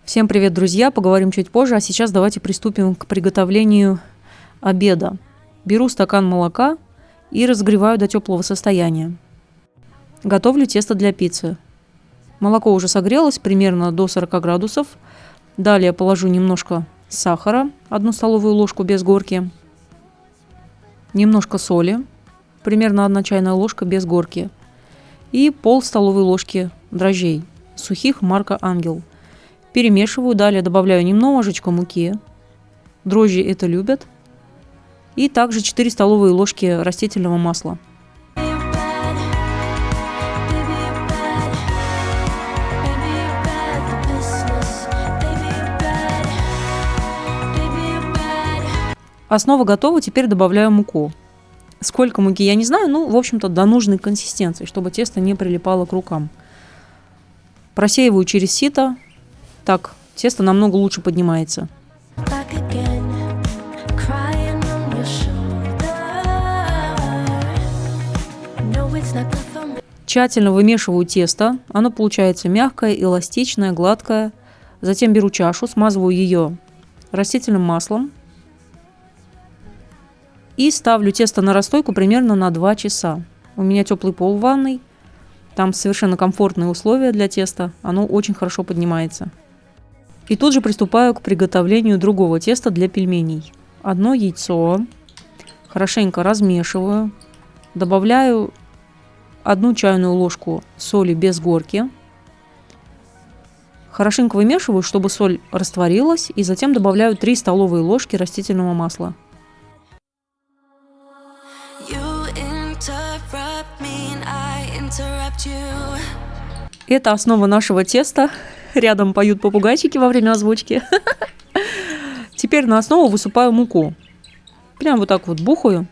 Всем привет, друзья! Поговорим чуть позже, а сейчас давайте приступим к приготовлению обеда. Беру стакан молока и разогреваю до теплого состояния. Готовлю тесто для пиццы. Молоко уже согрелось примерно до 40 градусов. Далее положу немножко сахара, 1 столовую ложку без горки. Немножко соли, примерно 1 чайная ложка без горки. И пол столовой ложки дрожжей, сухих марка Ангел. Перемешиваю, далее добавляю немножечко муки. Дрожжи это любят. И также 4 столовые ложки растительного масла. Основа готова, теперь добавляю муку. Сколько муки я не знаю, в общем-то до нужной консистенции, чтобы тесто не прилипало к рукам. Просеиваю через сито. Так тесто намного лучше поднимается. Тщательно вымешиваю тесто. Оно получается мягкое, эластичное, гладкое. Затем беру чашу, смазываю ее растительным маслом. И ставлю тесто на расстойку примерно на 2 часа. У меня теплый пол в ванной. Там совершенно комфортные условия для теста. Оно очень хорошо поднимается. И тут же приступаю к приготовлению другого теста для пельменей. 1 яйцо. Хорошенько размешиваю. Добавляю 1 чайную ложку соли без горки. Хорошенько вымешиваю, чтобы соль растворилась. И затем добавляю 3 столовые ложки растительного масла. Это основа нашего теста. Рядом поют попугайчики во время озвучки. Теперь на основу высыпаю муку. Прям вот так вот бухаю.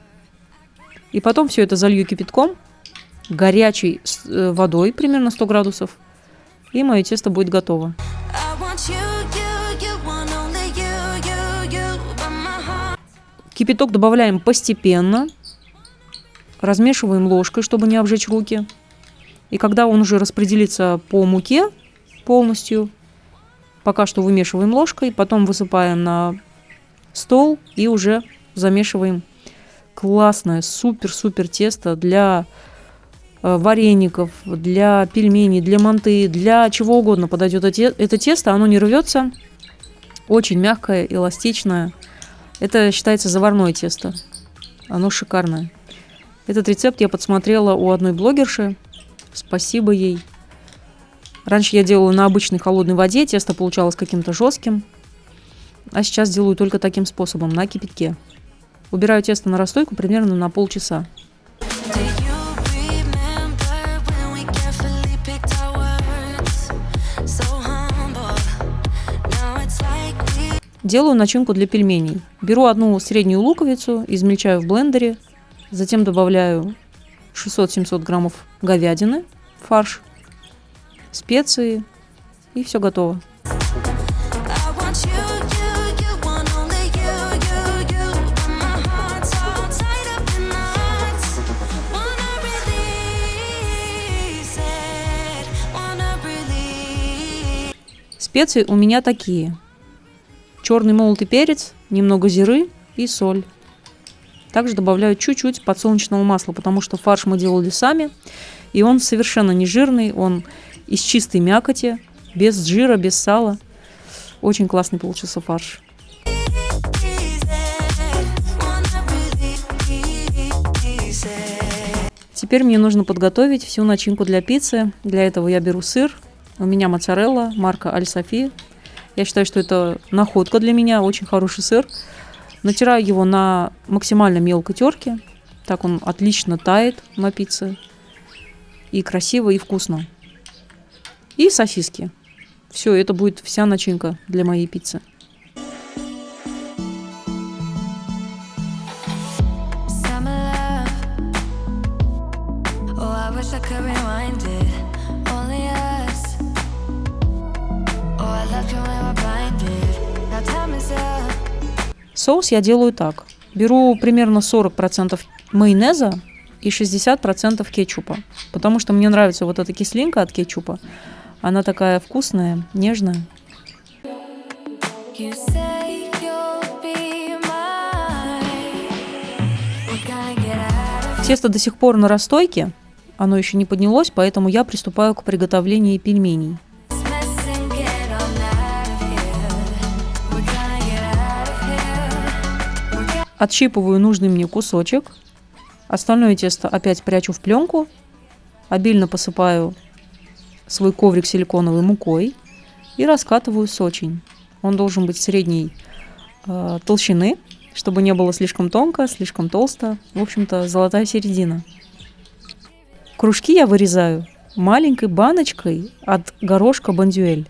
И потом все это залью кипятком, горячей водой, примерно 100 градусов. И мое тесто будет готово. Кипяток добавляем постепенно. Размешиваем ложкой, чтобы не обжечь руки. И когда он уже распределится по муке полностью, пока что вымешиваем ложкой, потом высыпаем на стол и уже замешиваем классное, супер-супер тесто для вареников, для пельменей, для манты, для чего угодно подойдет это тесто. Оно не рвется, очень мягкое, эластичное. Это считается заварное тесто. Оно шикарное. Этот рецепт я подсмотрела у одной блогерши. Спасибо ей. Раньше я делала на обычной холодной воде, тесто получалось каким-то жестким. А сейчас делаю только таким способом, на кипятке. Убираю тесто на расстойку примерно на полчаса. Делаю начинку для пельменей. Беру 1 среднюю луковицу, измельчаю в блендере. Затем добавляю 600-700 граммов говядины, фарш, специи, и все готово. Специи у меня такие: черный молотый перец, немного зиры и соль. Также добавляю чуть-чуть подсолнечного масла, потому что фарш мы делали сами, и он совершенно не жирный, он из чистой мякоти, без жира, без сала. Очень классный получился фарш. Теперь мне нужно подготовить всю начинку для пиццы. Для этого я беру сыр. У меня моцарелла, марка Аль-Софи. Я считаю, что это находка для меня, очень хороший сыр. Натираю его на максимально мелкой терке. Так он отлично тает на пицце. И красиво, и вкусно. И сосиски. Все, это будет вся начинка для моей пиццы. Соус я делаю так. Беру примерно 40% майонеза и 60% кетчупа. Потому что мне нравится вот эта кислинка от кетчупа. Она такая вкусная, нежная. You say you'll be mine. We're gonna get out of Тесто до сих пор на расстойке, оно еще не поднялось, поэтому я приступаю к приготовлению пельменей. this mess and get on out of here. We're gonna get out of here. We're gonna Отщипываю нужный мне кусочек. Остальное тесто опять прячу в пленку. Обильно посыпаю свой коврик силиконовой мукой и раскатываю сочинь. Он должен быть средней толщины, чтобы не было слишком тонко, слишком толсто. В общем-то, золотая середина. Кружки я вырезаю маленькой баночкой от горошка бондюэль.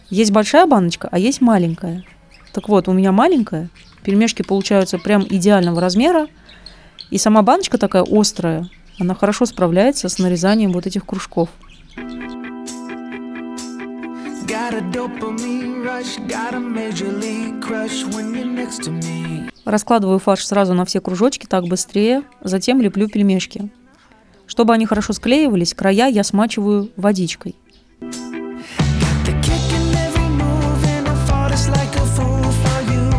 Есть большая баночка, а есть маленькая. Так вот, у меня маленькая. Пельмешки получаются прям идеального размера. И сама баночка такая острая. Она хорошо справляется с нарезанием вот этих кружков. Got a dopamine rush, got a major league crush when you're next to me. Раскладываю фарш сразу на все кружочки, так быстрее. Затем леплю пельмешки. Чтобы они хорошо склеивались, края я смачиваю водичкой. The kick in every move and I fought us like a fool for you.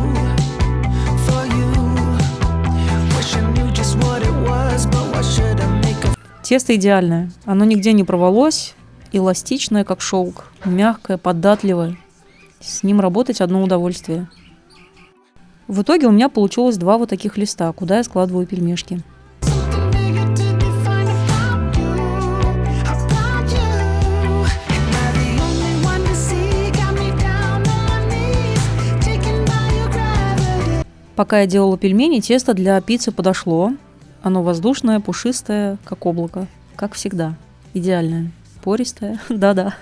Wish I knew just what it was, but what should I make of? Тесто идеальное. Оно нигде не порвалось. Эластичное, как шелк. Мягкое, податливое. С ним работать одно удовольствие. В итоге у меня получилось 2 вот таких листа, куда я складываю пельмешки. Something bigger to define about you. Am I the only one to see? Got me down on my knees, taken by your gravity. Пока я делала пельмени, тесто для пиццы подошло. Оно воздушное, пушистое, как облако. Как всегда. Идеальное. Пористое. Да-да.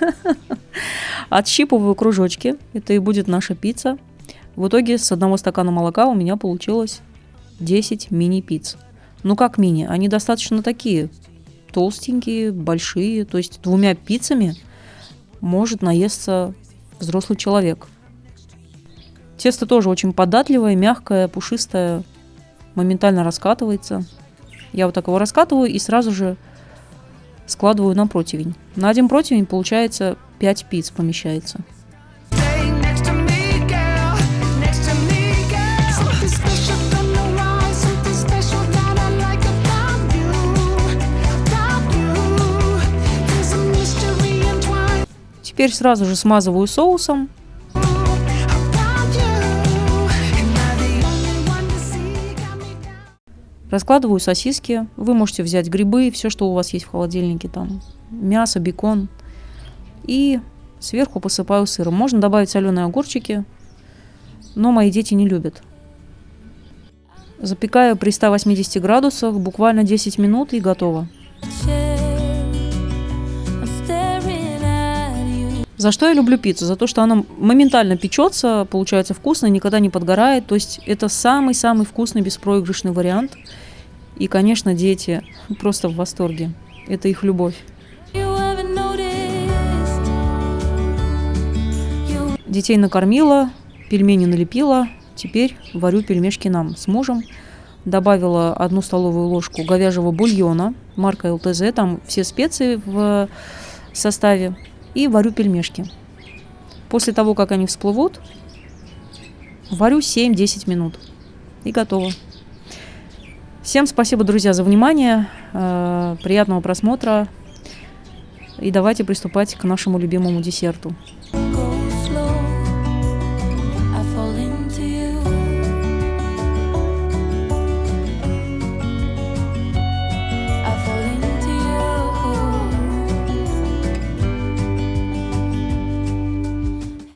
Отщипываю кружочки. Это и будет наша пицца. В итоге с 1 стакана молока у меня получилось 10 мини-пиц. Ну как мини? Они достаточно такие толстенькие, большие. То есть 2 пиццами может наесться взрослый человек. Тесто тоже очень податливое, мягкое, пушистое. Моментально раскатывается. Я вот так его раскатываю и сразу же складываю на противень. На один противень получается 5 пиц помещается. Stay next to me, girl. Next to me, girl. Something special, don't know why. Something special that I like about you. About you. There's a mystery entwined Теперь сразу же смазываю соусом. about you. Am I the only one to see? Got me down. Раскладываю сосиски. Вы можете взять грибы, все, что у вас есть в холодильнике. Там мясо, бекон. И сверху посыпаю сыром. Можно добавить соленые огурчики, но мои дети не любят. Запекаю при 180 градусах буквально 10 минут и готово. I'm staring at you. За что я люблю пиццу? За то, что она моментально печется, получается вкусно, никогда не подгорает. То есть это самый-самый вкусный беспроигрышный вариант. И, конечно, дети просто в восторге. Это их любовь. You haven't noticed. You Детей накормила, пельмени налепила. Теперь варю пельмешки нам с мужем. Добавила 1 столовую ложку говяжьего бульона, марка ЛТЗ. Там все специи в составе. И варю пельмешки. После того, как они всплывут, варю 7-10 минут. И готово. Всем спасибо, друзья, за внимание. Приятного просмотра. И давайте приступать к нашему любимому десерту. go slow. I fall into you. I fall into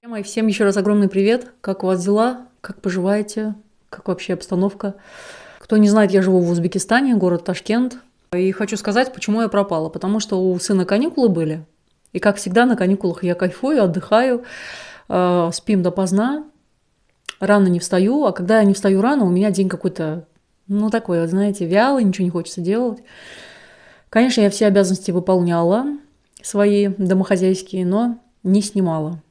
you. Всем еще раз огромный привет. Как у вас дела? Как поживаете? Как вообще обстановка? Кто не знает, я живу в Узбекистане, город Ташкент. И хочу сказать, почему я пропала. Потому что у сына каникулы были. И, как всегда, на каникулах я кайфую, отдыхаю, спим допоздна, рано не встаю. А когда я не встаю рано, у меня день какой-то, ну, такой, вот, знаете, вялый, ничего не хочется делать. Конечно, я все обязанности выполняла, свои домохозяйские, но не снимала.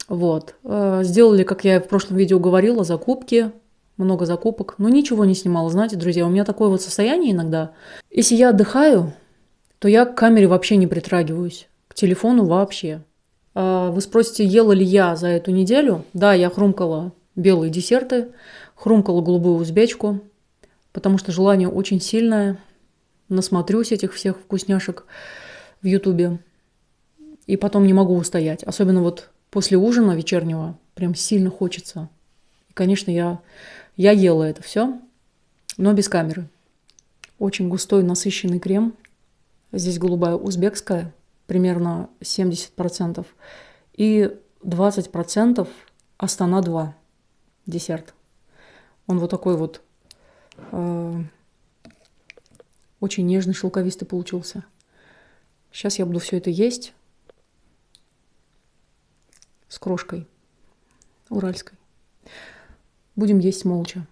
Вот. Сделали, как я в прошлом видео говорила, закупки. Много закупок, но ничего не снимала. Знаете, друзья, у меня такое вот состояние иногда. Если я отдыхаю, то я к камере вообще не притрагиваюсь, к телефону вообще. Вы спросите, ела ли я за эту неделю? Да, я хрумкала белые десерты, хрумкала голубую узбечку, потому что желание очень сильное. Насмотрюсь этих всех вкусняшек в Ютубе. И потом не могу устоять. Особенно вот после ужина вечернего прям сильно хочется. И, конечно, я ела это все, но без камеры. Очень густой насыщенный крем. Здесь голубая узбекская, примерно 70%. И 20% Астана-2 десерт. Он вот такой вот очень нежный, шелковистый получился. Сейчас я буду все это есть с крошкой уральской. Будем есть молча.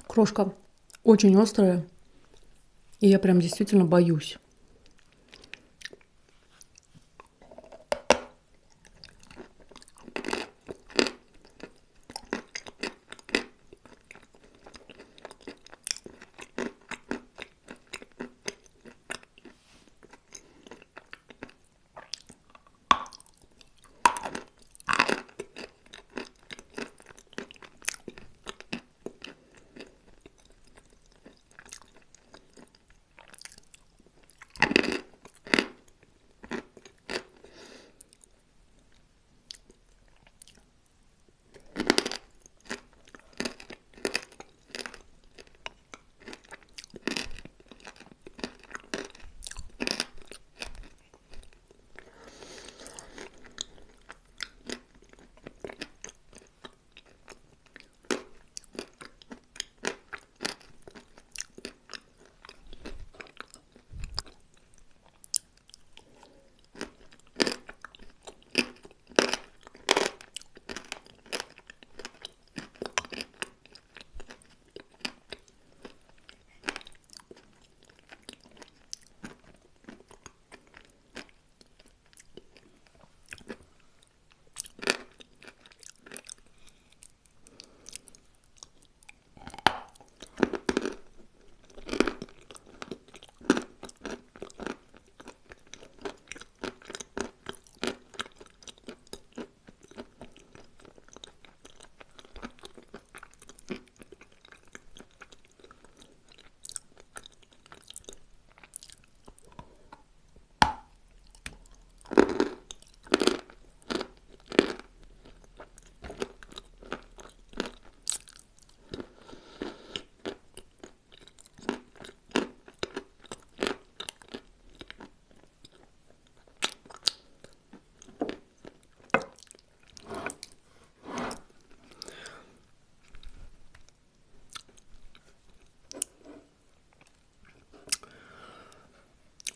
Крошка очень острая, и я прям действительно боюсь.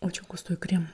Очень густой крем.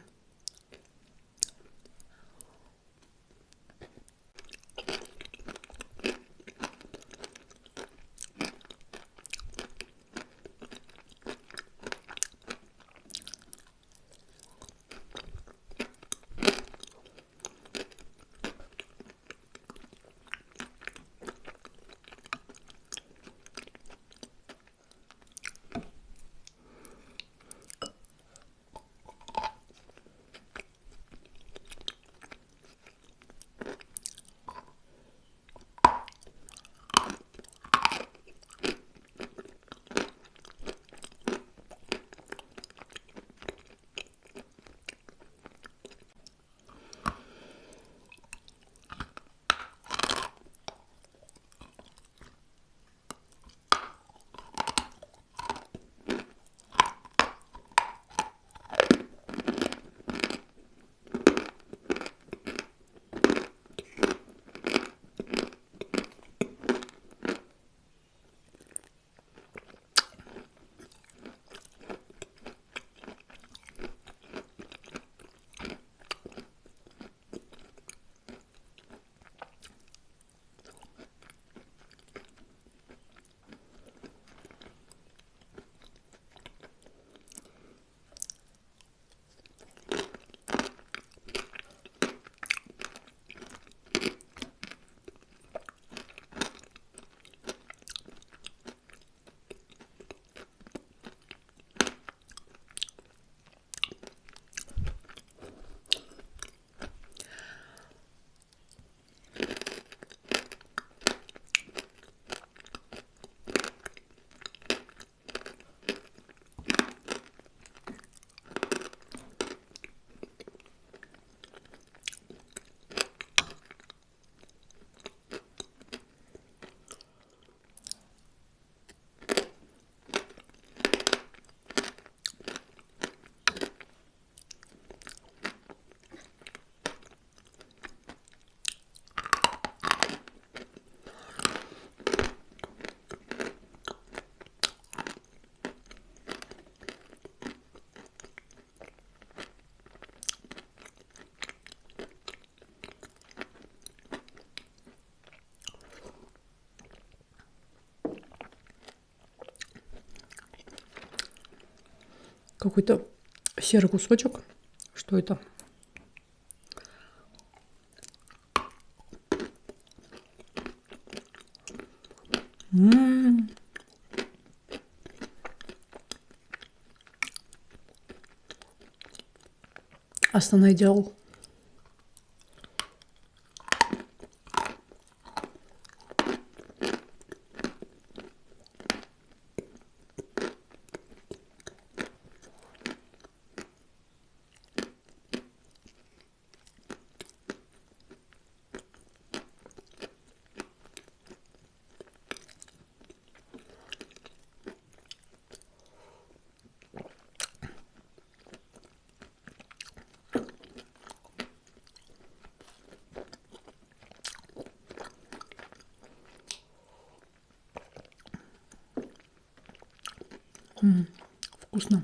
какой-то серый кусочек. Что это? Астана Идеал. Вкусно.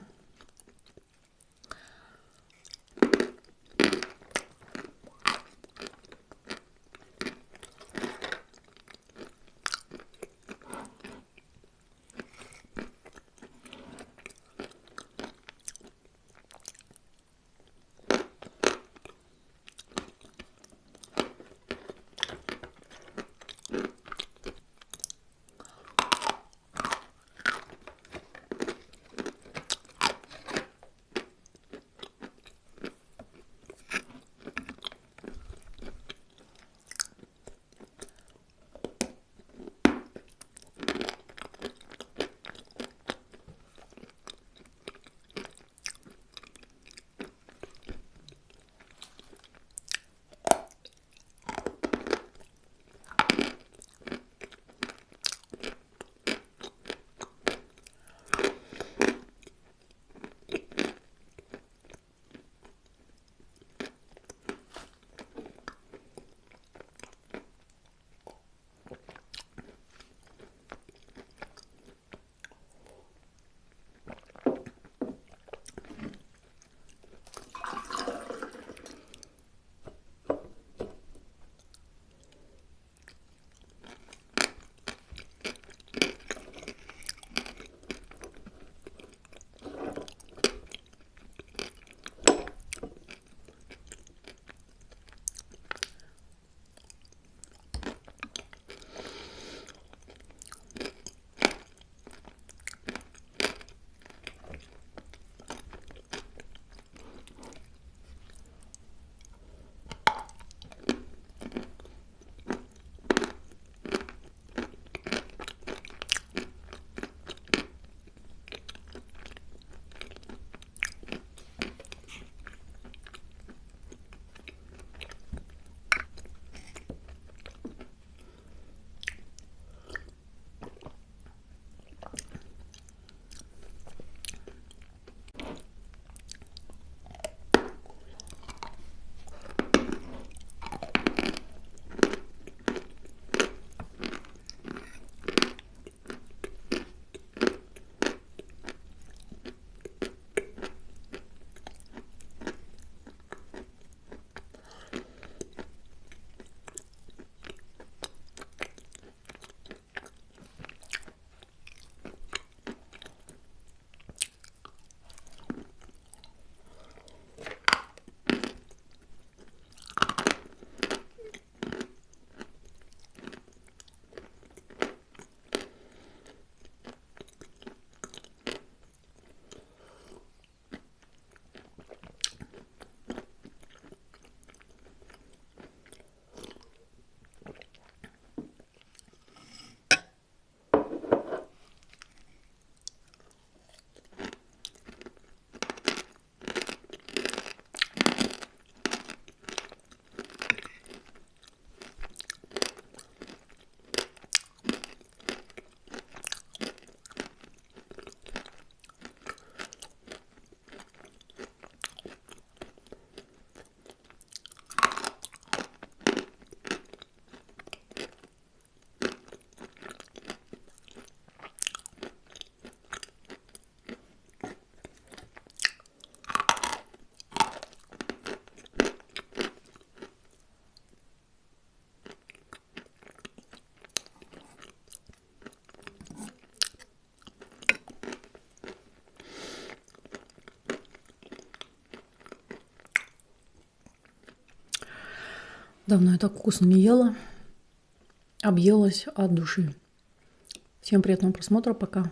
Давно я так вкусно не ела. Объелась от души. Всем приятного просмотра. Пока.